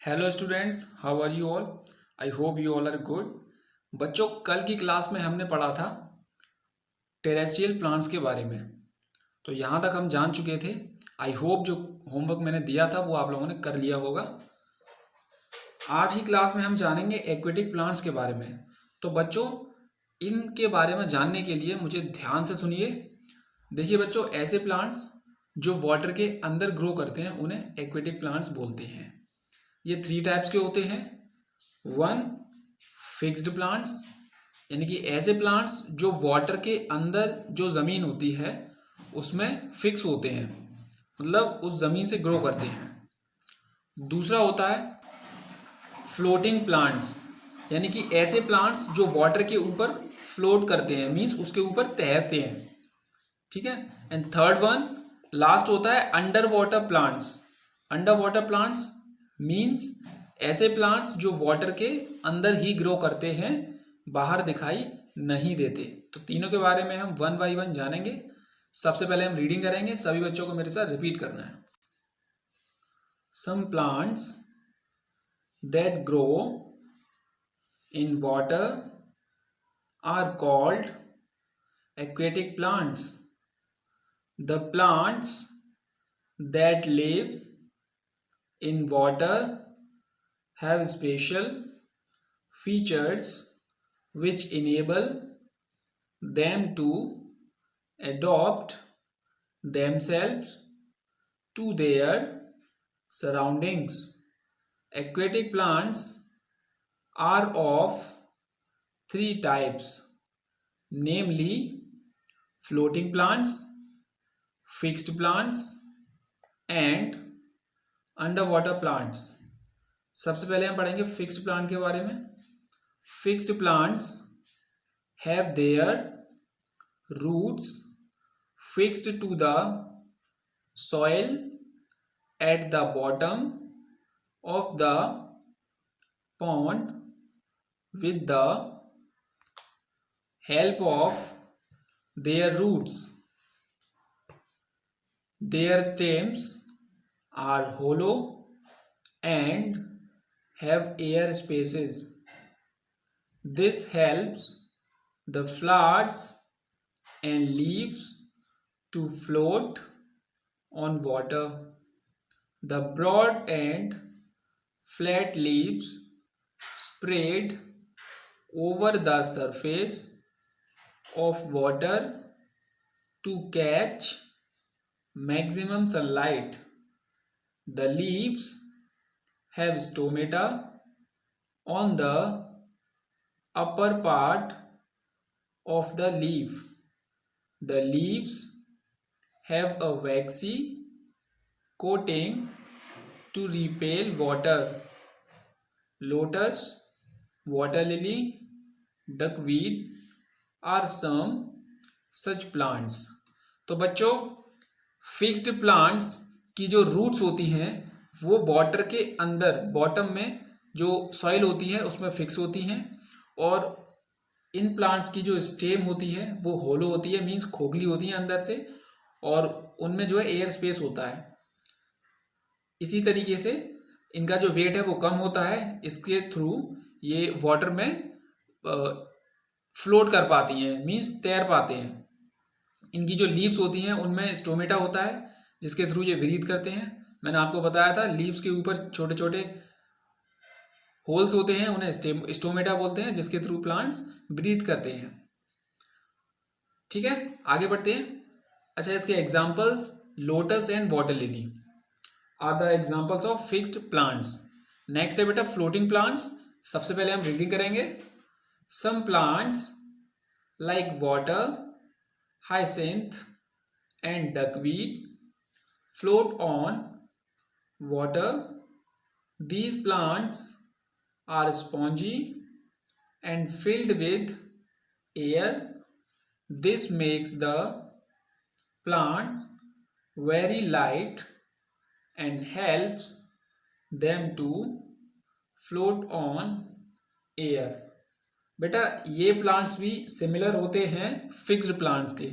Hello students, how are you all? I hope you all are good. बच्चों, कल की class में हमने पढ़ा था टेरेस्ट्रियल प्लांट्स के बारे में। तो यहाँ तक हम जान चुके थे। आई होप जो होमवर्क मैंने दिया था वो आप लोगों ने कर लिया होगा। आज की क्लास में हम जानेंगे एक्वेटिक प्लांट्स के बारे में। तो बच्चों, इनके बारे में जानने के लिए मुझे ध्यान से सुनिए। देखिए बच्चों, ऐसे प्लांट्स जो वाटर के अंदर ग्रो करते हैं उन्हें एक्वेटिक प्लांट्स बोलते हैं। ये 3 टाइप्स के होते हैं। 1, फिक्स्ड प्लांट्स, यानी कि ऐसे प्लांट्स जो वाटर के अंदर जो ज़मीन होती है उसमें फिक्स होते हैं, मतलब उस ज़मीन से ग्रो करते हैं। दूसरा होता है फ्लोटिंग प्लांट्स, यानी कि ऐसे प्लांट्स जो वाटर के ऊपर फ्लोट करते हैं, मीन्स उसके ऊपर तैरते हैं। ठीक है। एंड थर्ड वन, लास्ट होता है under water plants. Under water plants means ऐसे प्लांट्स जो वाटर के अंदर ही ग्रो करते हैं, बाहर दिखाई नहीं देते। तो तीनों के बारे में हम 1 बाय 1 जानेंगे। सबसे पहले हम रीडिंग करेंगे, सभी बच्चों को मेरे साथ रिपीट करना है। Some plants that grow in water are called aquatic plants. The plants that live in water have special features which enable them to adapt themselves to their surroundings. Aquatic plants are of 3 types, namely floating plants, fixed plants and underwater plants. सबसे पहले हम पढ़ेंगे fixed plant के बारे में। Fixed plants have their roots fixed to the soil at the bottom of the pond with the help of their roots. Their stems are hollow and have air spaces. This helps the flowers and leaves to float on water. The broad and flat leaves spread over the surface of water to catch maximum sunlight. The leaves have stomata on the upper part of the leaf. The leaves have a waxy coating to repel water. Lotus, water lily, duckweed are some such plants. तो बच्चों, fixed plants की जो roots होती हैं वो water के अंदर bottom में जो सॉइल होती है उसमें फिक्स होती हैं, और इन प्लांट्स की जो स्टेम होती है वो होलो होती है, मीन्स खोखली होती है अंदर से, और उनमें जो है एयर स्पेस होता है। इसी तरीके से इनका जो वेट है वो कम होता है, इसके थ्रू ये वाटर में फ्लोट कर पाती हैं, मीन्स तैर पाते हैं। इनकी जो लीव्स होती हैं उनमें स्टोमेटा होता है जिसके थ्रू ये ब्रीथ करते हैं। मैंने आपको बताया था लीव्स के ऊपर छोटे छोटे होल्स होते हैं, उन्हें स्टोमेटा बोलते हैं, जिसके थ्रू प्लांट्स ब्रीथ करते हैं। ठीक है, आगे बढ़ते हैं। अच्छा, इसके examples lotus and water lily are the examples of fixed plants. Next है बेटा फ्लोटिंग प्लांट्स। सबसे पहले हम रीडिंग करेंगे। Some plants like water, hyacinth and duckweed float on water. These plants are spongy and filled with air. This makes the plant very light and helps them to float on air. बेटा, ये plants भी similar होते हैं fixed plants के,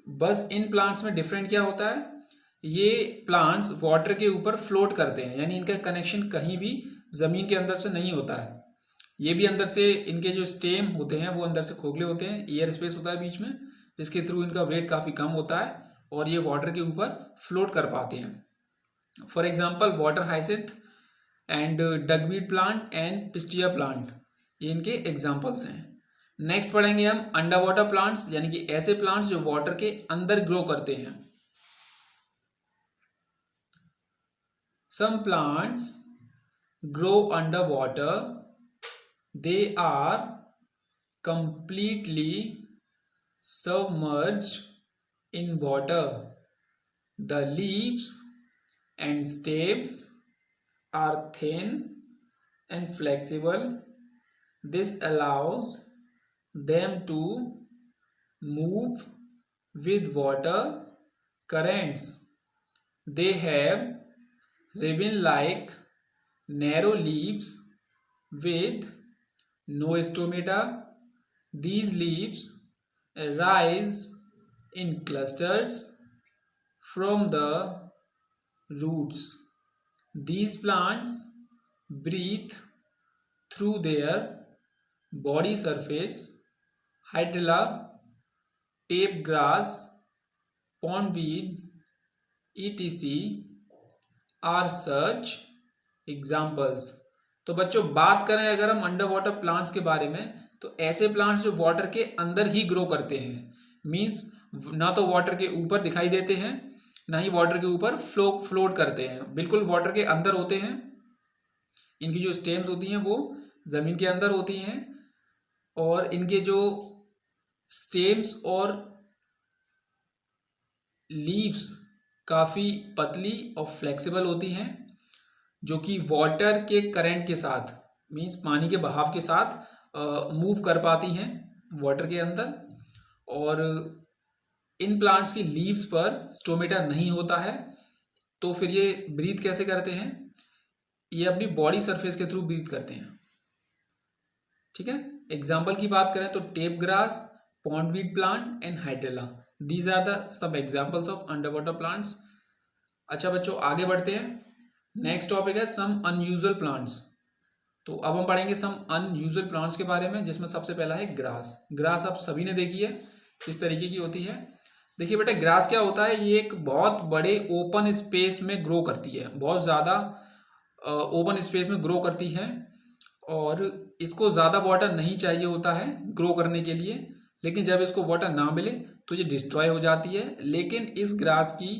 बस in plants में different क्या होता है, ये प्लांट्स वाटर के ऊपर फ्लोट करते हैं, यानी इनका कनेक्शन कहीं भी ज़मीन के अंदर से नहीं होता है। ये भी अंदर से, इनके जो स्टेम होते हैं वो अंदर से खोखले होते हैं, एयर स्पेस होता है बीच में, जिसके थ्रू इनका वेट काफ़ी कम होता है और ये वाटर के ऊपर फ्लोट कर पाते हैं। For example water hyacinth and duckweed plant and pistia plant, ये इनके एग्जाम्पल्स हैं। नेक्स्ट पढ़ेंगे हम अंडर वाटर प्लांट्स, यानी कि ऐसे प्लांट्स जो वाटर के अंदर ग्रो करते हैं। Some plants grow under water, they are completely submerged in water. The leaves and stems are thin and flexible. This allows them to move with water currents. They have ribbon-like narrow leaves with no stomata. These leaves rise in clusters from the roots. These plants breathe through their body surface. Hydrilla, tape grass, pondweed, etc. are such examples. तो बच्चों बात करें अगर हम under water plants के बारे में, तो ऐसे प्लांट्स जो वाटर के अंदर ही ग्रो करते हैं, मीन्स ना तो वाटर के ऊपर दिखाई देते हैं ना ही वाटर के ऊपर फ्लोट करते हैं, बिल्कुल वाटर के अंदर होते हैं। इनकी जो स्टेम्स होती हैं वो ज़मीन के अंदर होती हैं और इनके जो स्टेम्स और लीव्स काफ़ी पतली और फ्लेक्सिबल होती हैं, जो कि वाटर के करंट के साथ, मीन्स पानी के बहाव के साथ मूव कर पाती हैं वाटर के अंदर। और इन प्लांट्स की लीव्स पर स्टोमेटा नहीं होता है, तो फिर ये ब्रीथ कैसे करते हैं? ये अपनी बॉडी सरफेस के थ्रू ब्रीथ करते हैं। ठीक है, एग्जाम्पल की बात करें तो tape grass, pondweed plant and hydrilla, these are the सब examples of under water plants. अच्छा बच्चों आगे बढ़ते हैं। नेक्स्ट टॉपिक है सम अनयूजुअल प्लांट्स। तो अब हम पढ़ेंगे सम अनयूजुअल प्लांट्स के बारे में, जिसमें सबसे पहला है ग्रास। ग्रास आप सभी ने देखी है किस तरीके की होती है। देखिए बेटा ग्रास क्या होता है, ये एक बहुत बड़े ओपन स्पेस में ग्रो करती है, बहुत ज़्यादा ओपन स्पेस में ग्रो करती है और इसको ज़्यादा वाटर नहीं चाहिए होता है ग्रो करने के लिए, लेकिन जब इसको वाटर ना मिले तो ये डिस्ट्रॉय हो जाती है। लेकिन इस ग्रास की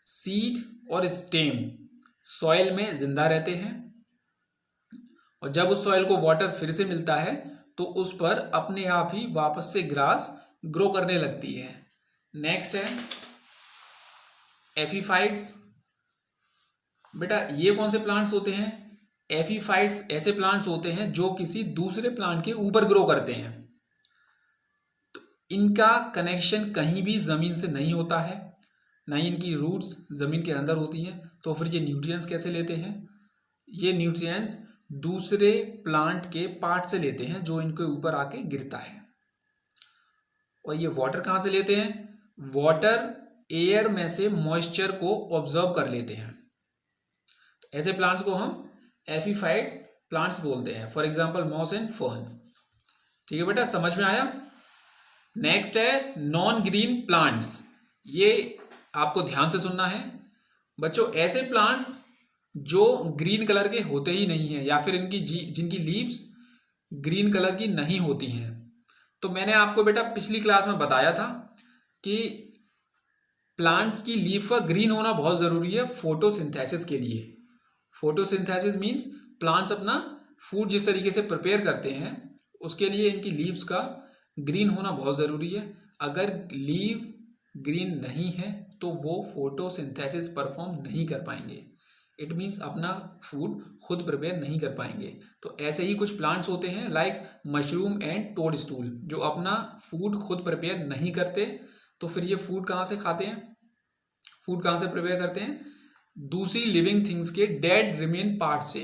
सीड और स्टेम सॉइल में जिंदा रहते हैं और जब उस सॉइल को वाटर फिर से मिलता है तो उस पर अपने आप ही वापस से ग्रास ग्रो करने लगती है। नेक्स्ट है एफीफाइट्स। बेटा ये कौन से प्लांट्स होते हैं? एफीफाइट्स ऐसे प्लांट्स होते हैं जो किसी दूसरे प्लांट के ऊपर ग्रो करते हैं। तो इनका कनेक्शन कहीं भी जमीन से नहीं होता है, ना ही इनकी रूट्स जमीन के अंदर होती हैं। तो फिर ये न्यूट्रिएंट्स कैसे लेते हैं? ये न्यूट्रिएंट्स दूसरे प्लांट के पार्ट से लेते हैं जो इनके ऊपर आके गिरता है। और ये वाटर कहाँ से लेते हैं? वाटर एयर में से मॉइस्चर को ऑब्जर्व कर लेते हैं। तो ऐसे प्लांट्स को हम एफीफाइट प्लांट्स बोलते हैं, for example moss and fern. ठीक है बेटा, समझ में आया? नेक्स्ट है नॉन ग्रीन प्लांट्स। ये आपको ध्यान से सुनना है बच्चों। ऐसे प्लांट्स जो ग्रीन कलर के होते ही नहीं हैं या फिर इनकी जिनकी लीव्स ग्रीन कलर की नहीं होती हैं। तो मैंने आपको बेटा पिछली क्लास में बताया था कि प्लांट्स की लीफ का ग्रीन होना बहुत ज़रूरी है फोटोसिंथेसिस के लिए। फोटोसिंथेसिस मीन्स प्लांट्स अपना फूड जिस तरीके से प्रिपेयर करते हैं उसके लिए इनकी लीव्स का ग्रीन होना बहुत ज़रूरी है। अगर लीव ग्रीन नहीं है तो वो फोटोसिंथेसिस परफॉर्म नहीं कर पाएंगे, इट मीन्स अपना फूड खुद प्रिपेयर नहीं कर पाएंगे। तो ऐसे ही कुछ प्लांट्स होते हैं like mushroom and toadstool जो अपना फूड खुद प्रिपेयर नहीं करते। तो फिर ये फूड कहाँ से खाते हैं? फूड कहाँ से प्रिपेयर करते हैं? दूसरी लिविंग थिंग्स के डेड रिमेन पार्ट से,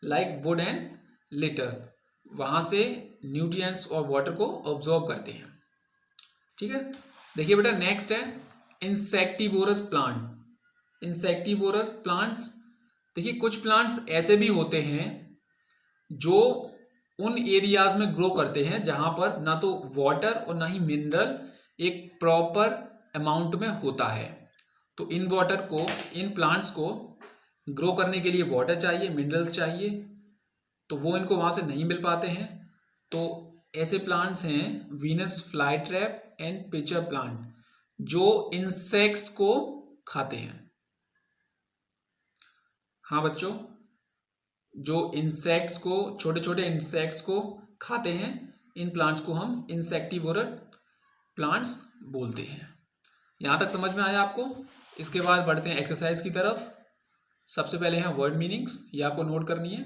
लाइक वुड एंड लिटर, वहाँ से न्यूट्रिएंट्स और वाटर को ऑब्जॉर्व करते हैं। ठीक है, देखिए बेटा नेक्स्ट है इंसेक्टिवोरस प्लांट। इंसेक्टिवोरस प्लांट्स देखिए कुछ प्लांट्स ऐसे भी होते हैं जो उन एरियाज में ग्रो करते हैं जहां पर ना तो वाटर और ना ही मिनरल एक प्रॉपर अमाउंट में होता है। तो इन प्लांट्स को ग्रो करने के लिए वाटर चाहिए, मिनरल्स चाहिए, तो वो इनको वहां से नहीं मिल पाते हैं। तो ऐसे प्लांट्स हैं Venus fly trap and pitcher plant, जो इंसेक्ट्स को खाते हैं। हाँ बच्चों, जो इंसेक्ट्स को, छोटे छोटे इंसेक्ट्स को खाते हैं, इन प्लांट्स को हम इंसेक्टिवोरल प्लांट्स बोलते हैं। यहाँ तक समझ में आया आपको? इसके बाद बढ़ते हैं एक्सरसाइज की तरफ। सबसे पहले हैं वर्ड मीनिंग्स, ये आपको नोट करनी है।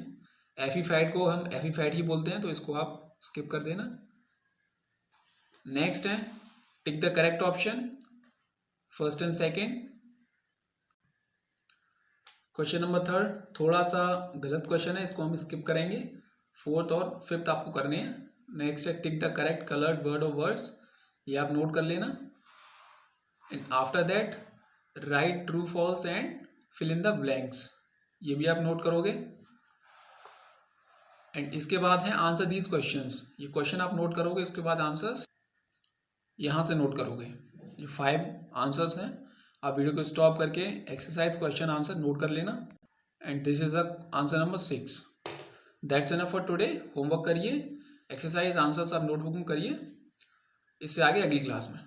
एफीफैट को हम एफीफैट ही बोलते हैं, तो इसको आप स्किप कर देना। नेक्स्ट है tick the correct option, first and second. Question number 3 थोड़ा सा गलत क्वेश्चन है, इसको हम स्किप करेंगे। 4th और 5th आपको करने हैं। नेक्स्ट है tick the correct coloured word और वर्ड्स, ये आप नोट कर लेना। And after that write true false and fill in the blanks, ये भी आप नोट करोगे। एंड इसके बाद है आंसर दीज क्वेश्चंस, ये क्वेश्चन आप नोट करोगे, उसके बाद आंसर्स यहाँ से नोट करोगे। ये 5 आंसर्स हैं। आप वीडियो को स्टॉप करके एक्सरसाइज क्वेश्चन आंसर नोट कर लेना। And this is the answer number 6। That's enough for today. Homework करिए, एक्सरसाइज आंसर्स आप नोटबुक में करिए। इससे आगे अगली क्लास में।